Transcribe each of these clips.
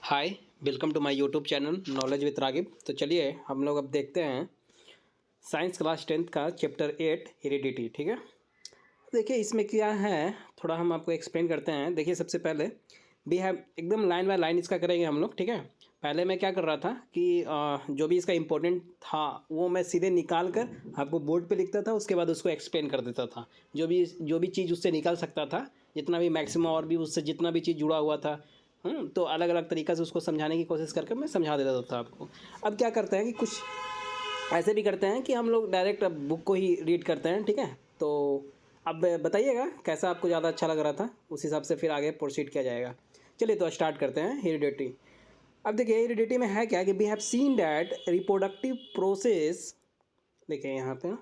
Hi, welcome to my YouTube channel knowledge with Ragib. तो चलिए हम लोग अब देखते हैं साइंस क्लास 10th का चैप्टर 8 हेरिडिटी। ठीक है, देखिए इसमें क्या है, थोड़ा हम आपको एक्सप्लेन करते हैं। देखिए सबसे पहले वी हैव एकदम लाइन बाय लाइन इसका करेंगे हम लोग। ठीक है, पहले मैं क्या कर रहा था कि जो भी इसका इम्पोर्टेंट था वो मैं सीधे निकाल कर आपको बोर्ड पे लिखता था, उसके बाद उसको एक्सप्लेन कर देता था। जो भी चीज़ उससे निकाल सकता था, जितना भी मैक्सिमम और भी उससे जितना भी चीज़ जुड़ा हुआ था, तो अलग अलग तरीक़ा से उसको समझाने की कोशिश करके मैं समझा देता था आपको। अब क्या करते हैं कि कुछ ऐसे भी करते हैं कि हम लोग डायरेक्ट अब बुक को ही रीड करते हैं। ठीक है, तो अब बताइएगा कैसा आपको ज़्यादा अच्छा लग रहा था, उस हिसाब से फिर आगे प्रोसीड किया जाएगा। चलिए तो स्टार्ट करते हैं हेरिडिटी। अब देखिए हेरिडिटी में है क्या कि we have seen that reproductive process, देखिए यहाँ पे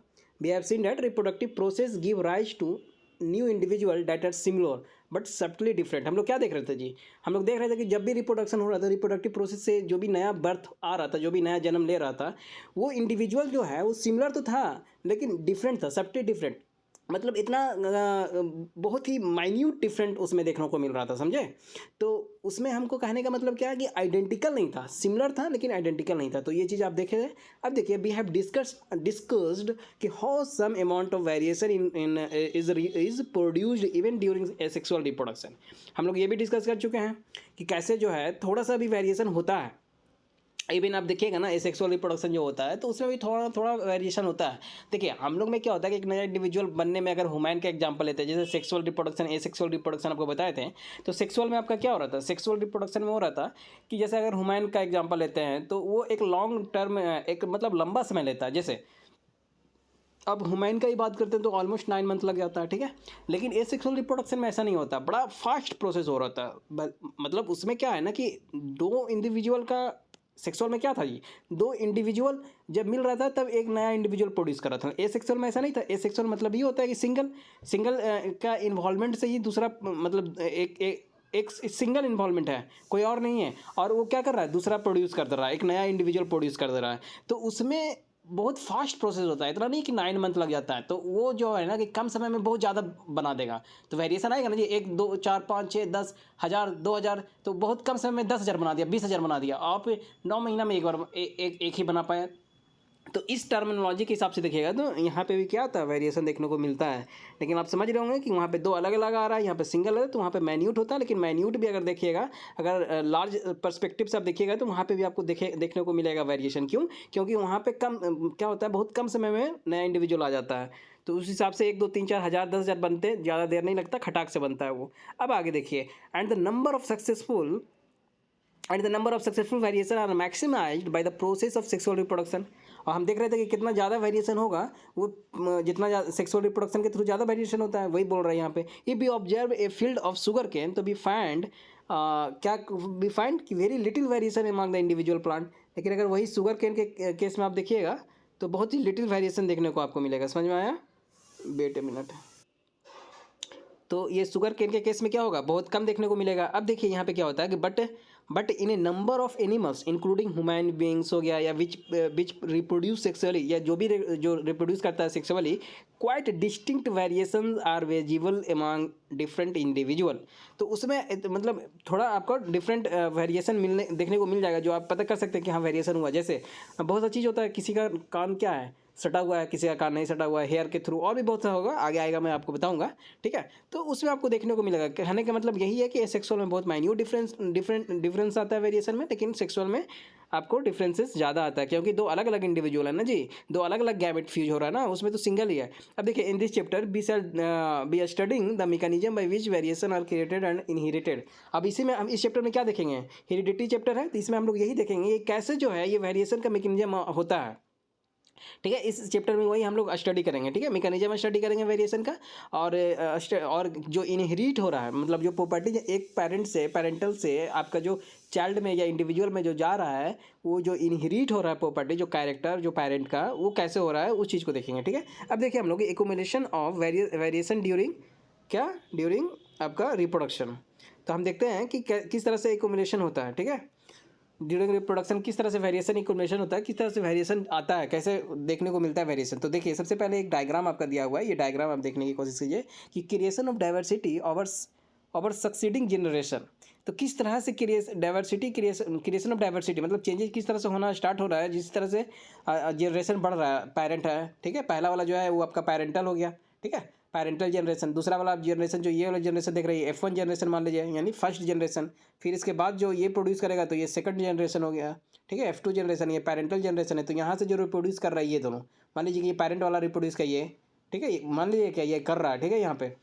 we have seen that reproductive process give rise to new individual that are similar but subtly different. हम लोग क्या देख रहे थे जी, हम लोग देख रहे थे कि जब भी रिप्रोडक्शन हो रहा था, रिप्रोडक्टिव प्रोसेस से जो भी नया बर्थ आ रहा था, जो भी नया जन्म ले रहा था, वो इंडिविजुअल जो है वो सिमिलर तो था लेकिन डिफरेंट था, सब्टली डिफरेंट। मतलब इतना बहुत ही माइन्यूट डिफरेंट उसमें देखने को मिल रहा था, समझे। तो उसमें हमको कहने का मतलब क्या है कि आइडेंटिकल नहीं था, सिमिलर था लेकिन आइडेंटिकल नहीं था। तो ये चीज़ आप देखे। अब देखिए वी हैव डिस्कस्ड कि how some amount of variation in is produced even during sexual reproduction. हम लोग ये भी डिस्कस कर चुके हैं कि कैसे जो है थोड़ा सा भी वेरिएशन होता है। इवन आप देखिएगा ना, एसेक्सुअल रिप्रोडक्शन जो होता है तो उसमें भी थोड़ा थोड़ा वेरिएशन होता है। देखिए हम लोग में क्या होता है कि एक नया इंडिविजुअल बनने में, अगर ह्यूमन का एग्जांपल लेते हैं, जैसे सेक्सुअल रिप्रोडक्शन एसेक्सुअल रिप्रोडक्शन आपको बताए थे, तो सेक्सुअल में आपका क्या हो रहा था, सेक्सुअल रिप्रोडक्शन में हो रहा था कि जैसे अगर ह्यूमन का एग्जाम्पल लेते हैं तो वो एक लॉन्ग टर्म, एक मतलब लंबा समय लेता है। जैसे अब ह्यूमन का ही बात करते हैं तो ऑलमोस्ट 9 मंथ लग जाता है। ठीक है, लेकिन एसेक्सुअल रिप्रोडक्शन में ऐसा नहीं होता, बड़ा फास्ट प्रोसेस हो रहा था। मतलब उसमें क्या है ना कि दो इंडिविजुअल का, सेक्सुअल में क्या था जी, दो इंडिविजुअल जब मिल रहा था तब एक नया इंडिविजुअल प्रोड्यूस कर रहा था। एसेक्सुअल में ऐसा नहीं था। एसेक्सुअल मतलब ये होता है कि सिंगल का इन्वॉल्वमेंट से ही दूसरा, मतलब एक सिंगल इन्वॉल्वमेंट है, कोई और नहीं है, और वो क्या कर रहा है, दूसरा प्रोड्यूस कर दे रहा है, एक नया इंडिविजुअल प्रोड्यूस कर दे रहा है। तो उसमें बहुत फास्ट प्रोसेस होता है, इतना नहीं कि 9 मंथ लग जाता है। तो वो जो है ना कि कम समय में बहुत ज़्यादा बना देगा, तो वेरिएशन आएगा ना जी, 1 2 4 5 6 10 हज़ार 2000, तो बहुत कम समय में 10,000 बना दिया, 20,000 बना दिया। आप 9 महीना में एक बार एक ही बना पाया। तो इस टर्मिनोलॉजी के हिसाब से देखिएगा तो यहाँ पे भी क्या होता है, वेरिएशन देखने को मिलता है। लेकिन आप समझ रहे होंगे कि वहाँ पे दो अलग अलग आ रहा है, यहाँ पे सिंगल है, तो वहाँ पे मैन्यूट होता है। लेकिन मैन्यूट भी अगर देखिएगा, अगर लार्ज पर्सपेक्टिव से आप देखिएगा तो वहाँ पे भी आपको देखने को मिलेगा वेरिएशन। क्यों? क्योंकि वहाँ पे कम क्या होता है, बहुत कम समय में नया इंडिविजुअल आ जाता है। तो उस हिसाब से 1 2 3 4 हज़ार 10,000 बनते, ज़्यादा देर नहीं लगता, खटाक से बनता है वो। अब आगे देखिए, and the number of successful variation are maximized by the process of sexual reproduction. और हम देख रहे थे कि कितना ज़्यादा वेरिएशन होगा, वो जितना सेक्सुअल रिप्रोडक्शन के थ्रू ज़्यादा वेरिएशन होता है, वही बोल रहे हैं यहाँ पे। If we observe a field of sugar cane तो वी फाइंड कि very little variation among the individual plant. लेकिन अगर वही शुगर केन के केस में आप देखिएगा तो बहुत ही लिटिल वेरिएशन देखने को आपको मिलेगा। समझ में आया? Wait a minute. तो ये शुगर केन के केस में क्या होगा, बहुत कम देखने को मिलेगा। अब देखिए यहाँ पे क्या होता है कि but in A number of animals including human beings हो गया, या विच रिप्रोड्यूस सेक्सुअली, या जो रिप्रोड्यूस करता है sexually, quite distinct variations are visible among different individual. तो उसमें मतलब थोड़ा आपको डिफरेंट वेरिएशन देखने को मिल जाएगा, जो आप पता कर सकते हैं कि हाँ वेरिएशन हुआ। जैसे बहुत सा चीज़ होता है, किसी का कान क्या है, सटा हुआ है, किसी का कान नहीं सटा हुआ है, हेयर के थ्रू, और भी बहुत सा होगा, आगे आएगा मैं आपको बताऊंगा। ठीक है, तो उसमें आपको देखने को मिलेगा। कहने का मतलब यही है कि सेक्सुअल में बहुत माइन्यूट डिफरेंस आता है वेरिएशन में, लेकिन सेक्सुअल में आपको डिफरेंसेस ज़्यादा आता है, क्योंकि दो अलग अलग इंडिविजुअल है ना जी, दो अलग अलग गैमेट फ्यूज हो रहा है ना, उसमें तो सिंगल ही है। अब देखिए in this chapter we are studying the mechanism by which variation are created and inherited. अब इसी में हम इस चैप्टर में क्या देखेंगे, हेरिडिटी चैप्टर है, तो इसमें हम लोग यही देखेंगे ये कैसे जो है ये वेरिएशन का मैकेनिज्म होता है। ठीक है, इस चैप्टर में वही हम लोग स्टडी करेंगे। ठीक है, मैकेनिज्म स्टडी करेंगे वेरिएशन का। और जो इनहेरिट हो रहा है, मतलब जो प्रॉपर्टी एक पेरेंटल से आपका जो चाइल्ड में या इंडिविजुअल में जो जा रहा है, वो जो इनहेरिट हो रहा है प्रॉपर्टी, जो कैरेक्टर जो पेरेंट का, वो कैसे हो रहा है उस चीज़ को देखेंगे। ठीक है, अब देखिए हम लोग एक्यूमुलेशन ऑफ वेरिएशन ड्यूरिंग आपका रिप्रोडक्शन। तो हम देखते हैं कि किस तरह से एक्यूमुलेशन होता है। ठीक है, ड्यूरिंग रिप्रोडक्शन किस तरह से वेरिएशन इक्वेशन होता है, किस तरह से वेरिएशन आता है, कैसे देखने को मिलता है वेरिएशन। तो देखिए सबसे पहले एक डायग्राम आपका दिया हुआ है, ये डायग्राम आप देखने की कोशिश कीजिए कि creation of diversity over succeeding generation. तो किस तरह से क्रिएशन ऑफ डाइवर्सिटी मतलब चेंजेस किस तरह से होना स्टार्ट हो रहा है, जिस तरह से जनरेशन बढ़ रहा है, पेरेंट है, ठीक है। पहला वाला जो है वो आपका पेरेंटल हो गया, ठीक है, पेरेंटल जनरेशन। दूसरा वाला जनरेशन जो ये वाला जनरेशन देख रही है F1 जनरेशन मान लीजिए, यानी फर्स्ट जनरेशन। फिर इसके बाद जो ये प्रोड्यूस करेगा तो ये सेकंड जनरेशन हो गया, ठीक है, F2 जनरेशन, ये पेरेंटल जनरेशन है। तो यहाँ से जो रिप्रोड्यूस कर रहा है ये दोनों, मान लीजिए कि ये पेरेंट वाला रिप्रोड्यूस का ये, ठीक है, मान लीजिए क्या ये कर रहा है, ठीक है, यहाँ पे।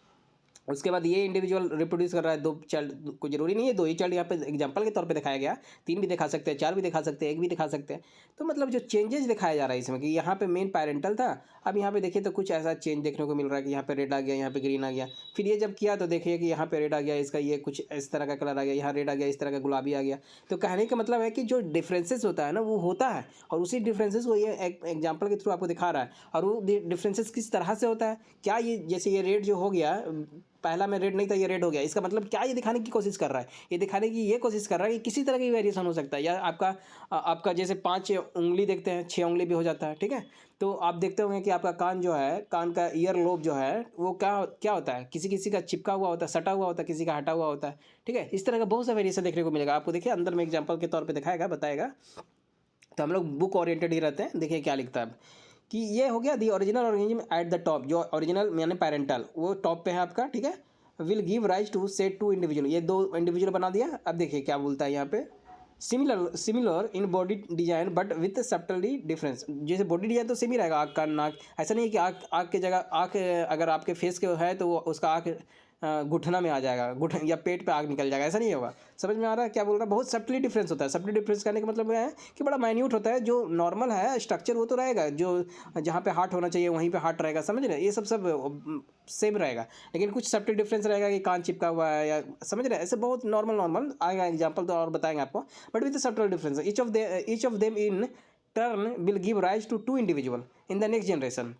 उसके बाद ये इंडिविजुअल रिप्रोड्यूस कर रहा है 2 चाइल्ड, कोई जरूरी नहीं है 2 ही चाइल्ड, यहाँ पे एग्जांपल के तौर पे दिखाया गया, 3 भी दिखा सकते हैं, 4 भी दिखा सकते हैं, 1 भी दिखा सकते हैं। तो मतलब जो चेंजेस दिखाया जा रहा है इसमें कि यहाँ पे मेन पेरेंटल था, अब यहाँ पे देखिए तो कुछ ऐसा चेंज देखने को मिल रहा है कि यहाँ पे रेड आ गया, यहाँ पे ग्रीन आ गया। फिर ये जब किया तो देखिए कि यहाँ पे रेड आ गया, इसका ये कुछ इस तरह का कलर आ गया, यहाँ रेड आ गया, इस तरह का गुलाबी आ गया। तो कहने का मतलब है कि जो डिफरेंसेस होता है ना वो होता है, और उसी डिफरेंसेस को ये एग्जाम्पल के थ्रू आपको दिखा रहा है। और वो डिफरेंसेस किस तरह से होता है, क्या ये जैसे ये रेड जो हो गया, पहला में रेड नहीं था, ये रेड हो गया, इसका मतलब क्या ये दिखाने की कोशिश कर रहा है, ये दिखाने की ये कोशिश कर रहा है कि किसी तरह की वेरिएशन हो सकता है। या आपका जैसे 5 उंगली देखते हैं, 6 उंगली भी हो जाता है, ठीक है। तो आप देखते होंगे कि आपका कान जो है, कान का ईयर लोब जो है वो क्या क्या होता है, किसी किसी का चिपका हुआ होता है, सटा हुआ होता है, किसी का हटा हुआ होता है, ठीक है। इस तरह का बहुत सा वेरिएशन देखने को मिलेगा आपको। देखिए अंदर में एग्जाम्पल के तौर पर दिखाएगा, बताएगा। तो हम लोग बुक ओरिएंटेड ही रहते हैं। देखिए क्या लिखता है कि ये हो गया the original organism at the top, जो ओरिजिनल यानी पेरेंटल वो टॉप पे है आपका, ठीक है। Will give rise to set 2 individual, ये 2 इंडिविजुअल बना दिया। अब देखिए क्या बोलता है यहाँ पे, similar in body design but with subtly difference. जैसे बॉडी डिजाइन तो सेम ही रहेगा, आँख कान नाक, ऐसा नहीं है कि आँख की जगह आँख अगर आपके फेस के है तो वो उसका आँख घुटना में आ जाएगा, घुटन या पेट पे आग निकल जाएगा, ऐसा नहीं होगा। समझ में आ रहा है क्या बोल रहा है? बहुत सब्टली डिफरेंस होता है। सब्टली डिफरेंस करने का मतलब यह है कि बड़ा माइन्यूट होता है। जो नॉर्मल है स्ट्रक्चर वो तो रहेगा, जो जहाँ पे हार्ट होना चाहिए वहीं पे हार्ट रहेगा, समझ रहे, ये सब सेम रहेगा। लेकिन कुछ सब्टली डिफरेंस रहेगा कि कान चिपका हुआ है या, समझ रहे, ऐसे बहुत नॉर्मल आएगा। एग्जाम्पल तो और बताएंगे आपको, but with subtle difference each of them in turn will give rise to 2 individual in the next generation.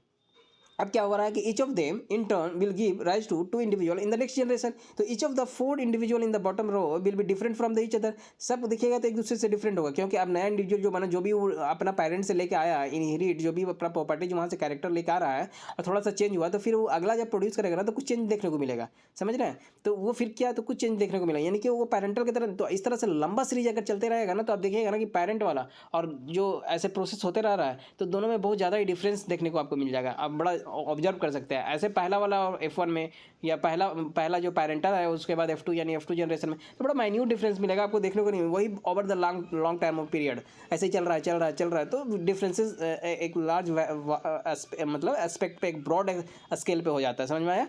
अब क्या हो रहा है कि each of them in turn will give rise to 2 individual in the next generation. तो each of the 4 individual in the bottom row will be different from the each other. सब देखिएगा तो एक दूसरे से डिफरेंट होगा, क्योंकि अब नया इंडिविजुअल जो बना, जो भी वो अपना पेरेंट से लेके आया, इनहेरिट जो भी अपना प्रॉपर्टी जो वहाँ से कैरेक्टर लेकर आ रहा है, और थोड़ा सा चेंज हुआ, तो फिर वो अगला जब प्रोड्यूस करेगा ना तो कुछ चेंज देखने को मिलेगा, समझ रहे हैं। तो वो फिर क्या, तो कुछ चेंज देखने को मिलेगा, यानी कि वो पेरेंटल की तरह। तो इस तरह से लंबा सीरीज अगर चलते रहेगा ना, तो आप देखिएगा ना कि पेरेंट वाला और जो ऐसे प्रोसेस होते रह रहा है, तो दोनों में बहुत ज़्यादा ही डिफरेंस देखने को आपको मिल जाएगा। आप बड़ा ऑब्जर्व कर सकते हैं ऐसे पहला वाला और F1 में, या पहला जो पेरेंटल है उसके बाद F2 यानी F2 जनरेशन में, तो बड़ा माइन्यूट डिफरेंस मिलेगा आपको देखने को नहीं। वही over the long time of period ऐसे ही चल रहा है, तो डिफरेंसेस एक लार्ज मतलब एस्पेक्ट पे, एक ब्रॉड स्केल पे हो जाता है, समझ में आया।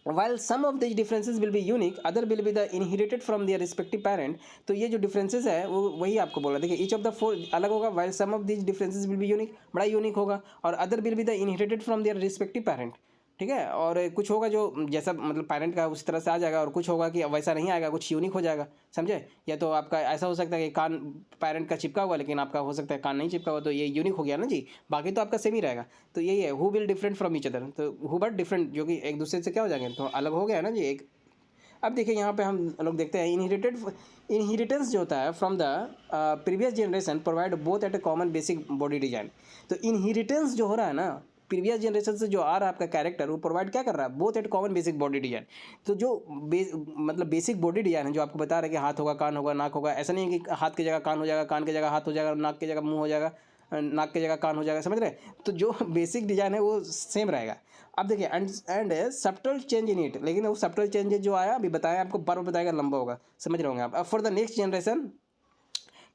While some of these differences will be unique, other will be the inherited from their respective parent। तो ये जो differences है वो वही आपको बोला, देखिए each of the 4 अलग होगा, while some of these differences will be unique, बड़ा यूनिक होगा, और other will be the inherited from their respective parent, ठीक है। और कुछ होगा जो जैसा मतलब पेरेंट का उस तरह से आ जाएगा, और कुछ होगा कि वैसा नहीं आएगा, कुछ यूनिक हो जाएगा, समझे। या तो आपका ऐसा हो सकता है कि कान पेरेंट का चिपका हुआ, लेकिन आपका हो सकता है कान नहीं चिपका हुआ, तो ये यूनिक हो गया ना जी। बाकी तो आपका सेम ही रहेगा। तो यही है, who will different from each other, तो हु बट डिफरेंट, जो कि एक दूसरे से क्या हो जाएंगे, तो अलग हो गया ना जी एक। अब देखिए यहाँ पे हम लोग देखते हैं इनहेरिटेंस जो होता है from the previous generation provide both at A common basic body design. तो इनहेरिटेंस जो हो रहा है ना प्रीवियस जनरेशन से जो आ रहा है आपका कैरेक्टर, वो प्रोवाइड क्या कर रहा है, both at common basic body design. तो जो मतलब बेसिक बॉडी डिजाइन है, जो आपको बता रहा है कि हाथ होगा, कान होगा, नाक होगा, ऐसा नहीं है कि हाथ की जगह कान हो जाएगा, कान की जगह हाथ हो जाएगा, नाक की जगह मुंह हो जाएगा, नाक की जगह कान हो जाएगा, समझ रहे। तो जो बेसिक डिजाइन है वो सेम रहेगा। अब देखिए and subtle change in it, लेकिन वो सब्टल चेंज जो आया अभी बताया आपको, बार बताएगा, लंबा होगा, समझ रहे होंगे आप। अब फॉर द नेक्स्ट जनरेशन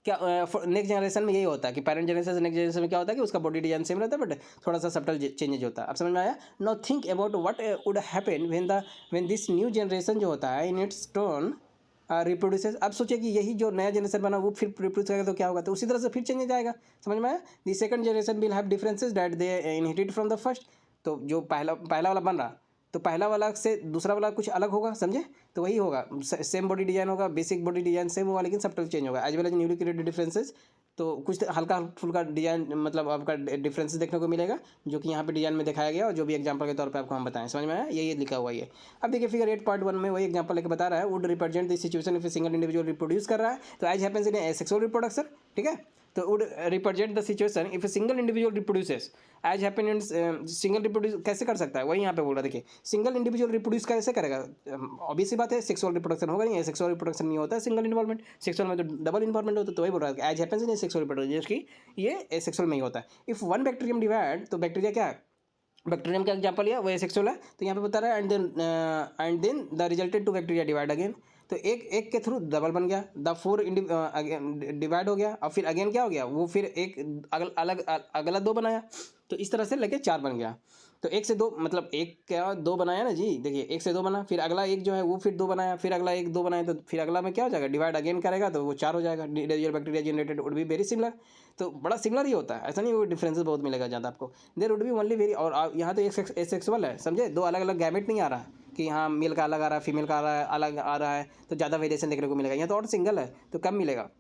क्या, नेक्स्ट जनरेशन में यही होता है कि पेरेंट जनरेशन से नेक्स्ट जनरेशन में क्या होता है कि उसका बॉडी डिजाइन सेम रहता है, बट थोड़ा सा सब्टल चेंजेज होता है। अब समझ में आया। Now think about what would happen when this new generation जो होता है इन इट्स टर्न रिप्रोड्यूसेस। अब सोचिए कि यही जो नया जनरेशन बना वो फिर रिप्रोड्यूस करेगा, तो क्या होगा, तो उसी तरह से फिर चेंज जाएगा, समझ में आया। The second generation will have differences that they inherited from the first. तो जो पहला वाला बन रहा, तो पहला वाला से दूसरा वाला कुछ अलग होगा, समझे। तो वही होगा, सेम बॉडी डिजाइन होगा, बेसिक बॉडी डिजाइन सेम होगा, लेकिन सब्टल चेंज होगा। As well as newly created differences, तो कुछ हल्का फुल्का डिजाइन मतलब आपका डिफरेंसेस देखने को मिलेगा, जो कि यहाँ पे डिजाइन में दिखाया गया, और जो भी एग्जांपल के तौर पे आपको हम बताएं, समझ में आया, ये लिखा हुआ है। अब देखिए फिगर 8.1 में वही एग्जांपल लेके बता रहा है, would represent the situation if a single individual reproduce कर रहा है, तो as happens in asexual reproduction, ठीक है। तो would represent the situation if a single individual reproduces as happen in single reproduce. कैसे कर सकता है, वही यहाँ पे बोल रहा है, देखिए सिंगल इंडिविजुअल रिप्रोड्यूस कैसे करेगा, ऑब्वियस सी बात बात है, सेक्सुअल रिप्रोडक्शन होगा नहीं, सेक्सुअल रिप्रोडक्शन नहीं होता है सिंगल इन्वॉल्वमेंट, सेक्सुअल में तो डबल इन्वॉल्वमेंट होता है। तो वही बोल रहा है as happens in sexual reproduction, जबकि ये एसेक्सुअल में ही होता है। इफ वन बैक्टीरियम डिवाइड, तो बैक्टीरिया क्या है, बैक्टीरियम का एग्जाम्पल लिया, वो एसेक्सुअल है। तो यहाँ पे बता रहा है and then the resulted two bacteria divide again, तो एक के थ्रू डबल बन गया, द फोर डिवाइड हो गया, और फिर अगेन क्या हो गया, वो फिर एक अगला 2 बनाया, तो इस तरह से लेके 4 बन गया। तो 1 से 2 मतलब 1 क्या 2 बनाया ना जी, देखिए 1 से 2 बना, फिर अगला 1 जो है वो फिर 2 बनाया, फिर अगला 1 2 बनाया, तो फिर अगला में क्या हो जाएगा, डिवाइड अगेन करेगा तो वो 4 हो जाएगा। Individual bacteria generated would be very similar, तो बड़ा सिमिलर ही होता है, ऐसा नहीं वो डिफरेंसेस बहुत मिलेगा ज़्यादा आपको। There would be only very, और यहाँ तो एसेक्सुअल है, समझे, 2 अलग अलग गैमेट नहीं आ रहा है कि हाँ मेल का अलग आ रहा है, फीमेल का अलग आ रहा है, तो ज़्यादा वेरिएशन देखने को मिलेगा। यहाँ तो और सिंगल है तो कम मिलेगा।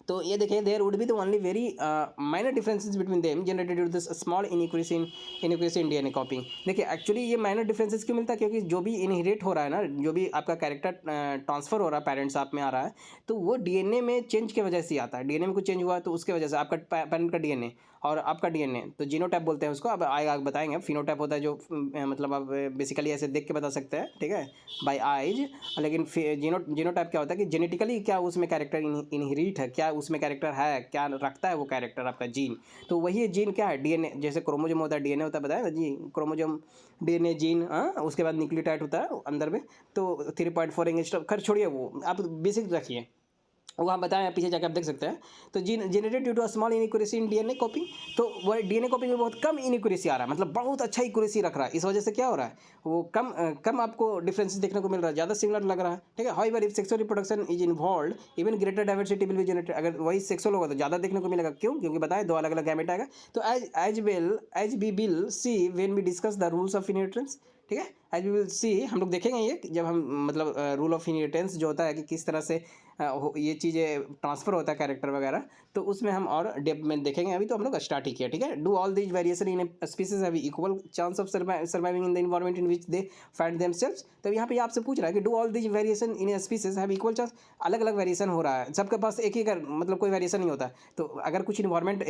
तो ये देखिए there would be the only very minor differences between them generated due to this small inaccuracy in DNA copying. देखिए एक्चुअली ये माइनर डिफरेंसेस क्यों मिलता है, क्योंकि जो भी इनहेरिट हो रहा है ना, जो भी आपका कैरेक्टर ट्रांसफर हो रहा है पेरेंट्स आप में आ रहा है, तो वो डीएनए में चेंज की वजह से आता है। डीएनए में कुछ चेंज हुआ तो उसके वजह से आपका पेरेंट का डीएनए और आपका डीएनए, तो जीनोटाइप बोलते हैं उसको, अब आगे बताएंगे। फिनोटाइप होता है जो मतलब आप बेसिकली ऐसे देख के बता सकते हैं, ठीक है, बाय आइज। लेकिन जीनोटाइप क्या होता है कि जेनेटिकली क्या उसमें कैरेक्टर इनहेरिट है, क्या उसमें कैरेक्टर है, क्या रखता है वो कैरेक्टर आपका जीन। तो वही जीन क्या है, डीएनए, जैसे क्रोमोजोम होता है, डीएनए होता है, बताया ना जी, क्रोमोजोम डीएनए जीन, उसके बाद न्यूक्लियोटाइड होता है अंदर में, तो 3.4 एंगस्ट्रॉम, खैर छोड़िए वो, आप बेसिक रखिए, वो हम बताएं, पीछे जाकर आप देख सकते हैं। तो generated due to a small inaccuracy in DNA copying, तो वो डीएनए कॉपिंग में बहुत कम इनइक्वेसी आ रहा है, मतलब बहुत अच्छा इक्वेसी रख रहा है। इस वजह से क्या हो रहा है, वो कम आपको डिफरेंसेस देखने को मिल रहा है, ज़्यादा सिमिलर लग रहा है, ठीक है। However if sexual reproduction is involved even greater diversity will be generated, अगर वही सेक्सुअल होगा तो ज़्यादा देखने को मिलेगा, क्यों, क्योंकि बताएं 2 अलग अलग गैमेट आएगा। तो as we will see when we discuss the rules of inheritance, ठीक है, एज वी विल सी, हम लोग देखेंगे ये जब हम मतलब रूल ऑफ इनहेरिटेंस जो होता है कि किस तरह से ये चीज़ें ट्रांसफ़र होता है कैरेक्टर वगैरह, तो उसमें हम और डेप्थ में देखेंगे। अभी तो हम लोग स्टार्ट ही किया, ठीक है। Do all these variation in a species have equal chance of surviving in the environment in which they find themselves. तो यहाँ पे आपसे पूछ रहा है कि do all these variation in a species have equal chance, अलग अलग वेरिएशन हो रहा है, सबके पास एक ही मतलब कोई वेरिएशन नहीं होता। तो अगर कुछ इन्वायरमेंट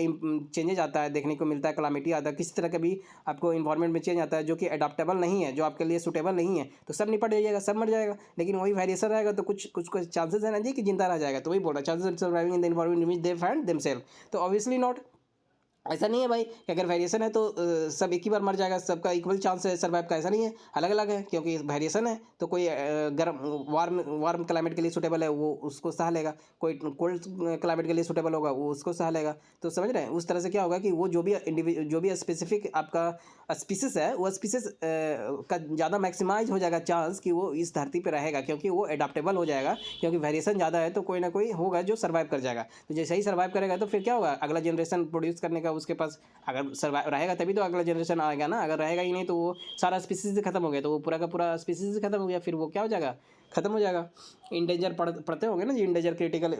चेंजेज आता है, देखने को मिलता है, क्लामिटी आता है, किसी तरह का भी आपको इन्वायरमेंट में चेंज आता है जो कि अडाप्टेबल नहीं है, जो आपके लिए सूटेबल नहीं है, तो सब निपट जाइएगा, सब मर जाएगा। लेकिन वही वेरिएशन रहेगा तो कुछ चांसेस है ना जी कि जिंदा रह जाएगा। तो वही बोल रहा है chances of surviving in the environment in which they find themself, तो ऑब्वियसली नॉट। ऐसा नहीं है भाई कि अगर वेरिएशन है तो सब एक ही बार मर जाएगा, सबका इक्वल चांस है सर्वाइव का, ऐसा नहीं है, अलग अलग है। क्योंकि वेरिएशन है तो कोई गर्म वार्म क्लाइमेट के लिए सूटेबल है वो उसको सह लेगा, कोई कोल्ड क्लाइमेट के लिए सूटेबल होगा वो उसको सह लेगा। तो समझ रहे हैं, उस तरह से क्या होगा कि वो जो भी स्पेसिफिक आपका स्पीसीस है, वो स्पीसीस का ज़्यादा मैक्सिमाइज हो जाएगा चांस कि वो इस धरती पर रहेगा, क्योंकि वो एडाप्टेबल हो जाएगा। क्योंकि वेरिएशन ज़्यादा है तो कोई ना कोई होगा जो सर्वाइव कर जाएगा। तो जैसे ही सर्वाइव करेगा तो फिर क्या होगा, अगला जनरेशन प्रोड्यूस करने का उसके पास, अगर सर्वाइव रहेगा तभी तो अगला जनरेशन आएगा ना, अगर रहेगा ही नहीं तो वो सारा स्पीसीज खत्म हो गया, तो वो पूरा का पूरा स्पीसीज खत्म हो गया, फिर वो क्या हो जाएगा, खत्म हो जाएगा। इंडेंजर पढ़ते होंगे ना जी, इंडेंजर क्रिटिकल।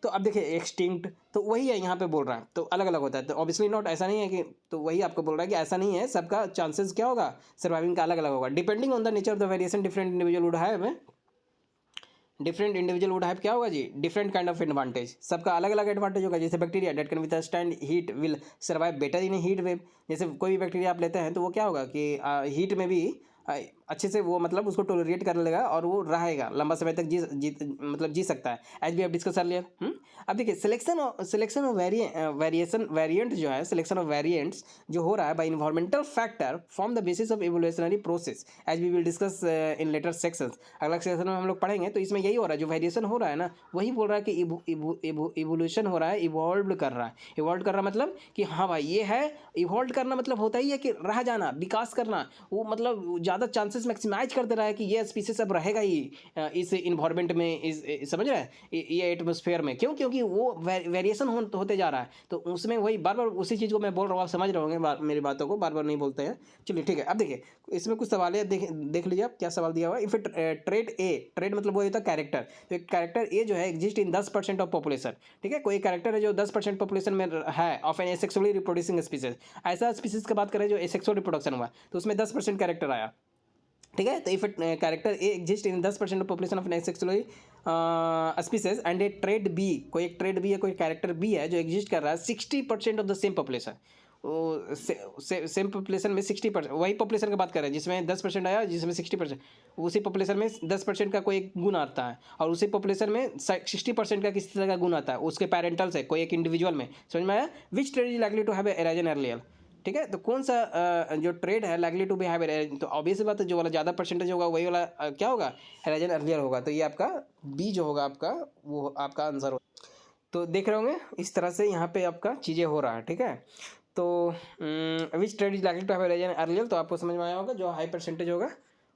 तो अब देखिए एक्सटिंक्ट, तो वही है यहाँ पे बोल रहा है, तो अलग अलग होता है, तो ऑब्वियसली नॉट, ऐसा नहीं है कि, तो वही आपको बोल रहा है कि ऐसा नहीं है, सबका चांसेस क्या होगा सर्वाइविंग का अलग अलग होगा, depending on the nature of the variation different individual would have क्या होगा जी, डिफरेंट काइंड ऑफ एडवांटेज, सबका अलग अलग एडवांटेज होगा। जैसे bacteria date can withstand heat will survive better in heat wave, जैसे कोई भी बैक्टीरिया आप लेते हैं तो वो क्या होगा कि हीट में भी अच्छे से वो मतलब उसको टोलरेट कर लेगा और वो रहेगा लंबा समय तक मतलब जी सकता है, as we have discuss earlier. अब देखिए सिलेक्शन ऑफ वेरिएंट जो है, सिलेक्शन ऑफ वेरिएंट्स जो हो रहा है by environmental factor form the basis of evolutionary process, as we will discuss in later sections. अगला सेक्शन में हम लोग पढ़ेंगे, तो इसमें यही हो रहा है, जो वेरिएशन हो रहा है ना, वही बोल रहा है कि इवोल्यूशन हो रहा है, इवॉल्व कर रहा है। इवॉल्व कर रहा मतलब कि हाँ भाई ये है, इवॉल्व करना मतलब होता ही है कि रह जाना, विकास करना, वो मतलब ज़्यादा चांसेस मैक्सिमाइज कर दे रहा है कि ये स्पीसीज अब रहेगा ही इस इन्वायरमेंट में, समझ रहे हैं, ये एटमॉस्फेयर में। क्यों, क्योंकि वो वेरिएशन होते जा रहा है, तो उसमें वही बार बार उसी चीज़ को मैं बोल रहा हूँ, आप समझ रहे होंगे मेरी बातों को, बार बार नहीं बोलते हैं। चलिए ठीक है, अब देखिए इसमें कुछ सवाल है, देख लीजिए आप क्या सवाल दिया हुआ है। इफ ट्रेड मतलब वो होता है कैरेक्टर, तो एक कैरेक्टर ए जो है एग्जिस्ट इन 10% ऑफ पॉपुलेशन, ठीक है, कोई कैरेक्टर है जो 10% पॉपुलेशन में है of an asexually reproducing species, ऐसा स्पीसीज की बात करें जो एसेक्सुअल रिप्रोडक्शन हुआ तो उसमें 10% कैरेक्टर आया, ठीक है। तो if character A exist in 10% of population of asexually species and a trait B, कोई एक ट्रेड बी है, कोई कैरेक्टर बी है जो एग्जिस्ट कर रहा है 60% ऑफ द सेम पॉपुलेशन, वो सेम पॉपुलेशन में 60%, वही पॉपुलेशन की बात कर रहे हैं जिसमें 10% आया, जिसमें 60%, उसी पॉपुलेशन में 10% का कोई एक गुण आता है, और उसी पॉपुलेशन में 60% का किसी तरह का गुण आता है उसके पेरेंटल से, कोई एक इंडिविजुअल में। समझ में आया? Which trait is likely to have arisen earlier. ठीक है, तो कौन सा जो ट्रेड है likely to be have arisen, तो ऑब्वियस बात है जो वाला ज़्यादा परसेंटेज होगा वही वाला क्या होगा, एराइजन अर्लियर होगा। तो ये आपका बी जो होगा आपका, वो आपका आंसर होगा। तो देख रहे होंगे इस तरह से यहाँ पे आपका चीज़ें हो रहा है। ठीक है, तो which trait is likely to have arisen earlier, तो आपको समझ में आया होगा जो हाई परसेंटेज होगा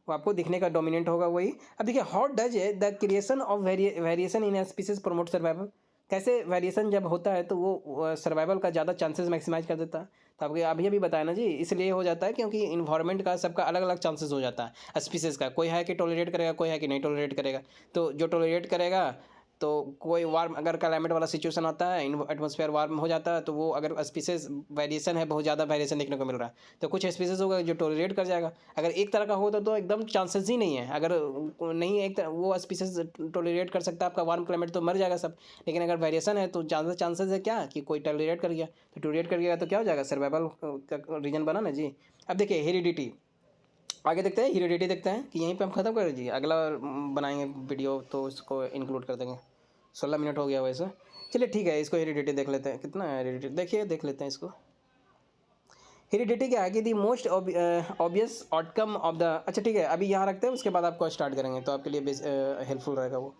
वो आपको दिखने का डोमिनेंट होगा वही। अब देखिए, how does the creation of variation in species promote survival, कैसे वेरिएशन जब होता है तो वो सर्वाइवल का ज़्यादा चांसेस मैक्सिमाइज कर देता है। तो आपको अभी बताया ना जी, इसलिए हो जाता है क्योंकि इन्वायरमेंट का सबका अलग अलग चांसेस हो जाता है स्पीसीज़ का, कोई है कि टॉलरेट करेगा, कोई है कि नहीं टॉलरेट करेगा। तो जो टॉलरेट करेगा, तो कोई वार्म अगर क्लाइमेट वाला सिचुएशन आता है, एटमॉस्फेयर वार्म हो जाता है, तो वो अगर स्पीसीज वेरिएशन है, बहुत ज़्यादा वेरिएशन देखने को मिल रहा है, तो कुछ स्पीसीज होगा जो टॉलरेट कर जाएगा। अगर एक तरह का होता तो एकदम चांसेस ही नहीं है, अगर नहीं एक वो स्पीसीज टॉलरेट कर सकता है आपका वार्म क्लाइमेट तो मर जाएगा सब। लेकिन अगर वेरिएशन है तो ज़्यादा चांसेस है क्या कि कोई टॉलरेट कर गया, तो टॉलरेट कर गया तो क्या हो जाएगा, सर्वाइवल का रीजन बना ना जी। अब देखिए हेरिडिटी, आगे देखते हैं हेरिडिटी, देखते हैं कि यहीं पे हम खत्म कर दीजिए, अगला बनाएंगे वीडियो तो इसको इंक्लूड कर देंगे। 16 मिनट हो गया वैसे, चलिए ठीक है, इसको हेरिडिटी देख लेते हैं, कितना है हेरिडिटी देखिए, देख लेते हैं इसको। हेरिडिटी क्या है कि the most obvious outcome of the, अच्छा ठीक है अभी यहाँ रखते हैं, उसके बाद आपको स्टार्ट करेंगे तो आपके लिए हेल्पफुल रहेगा वो।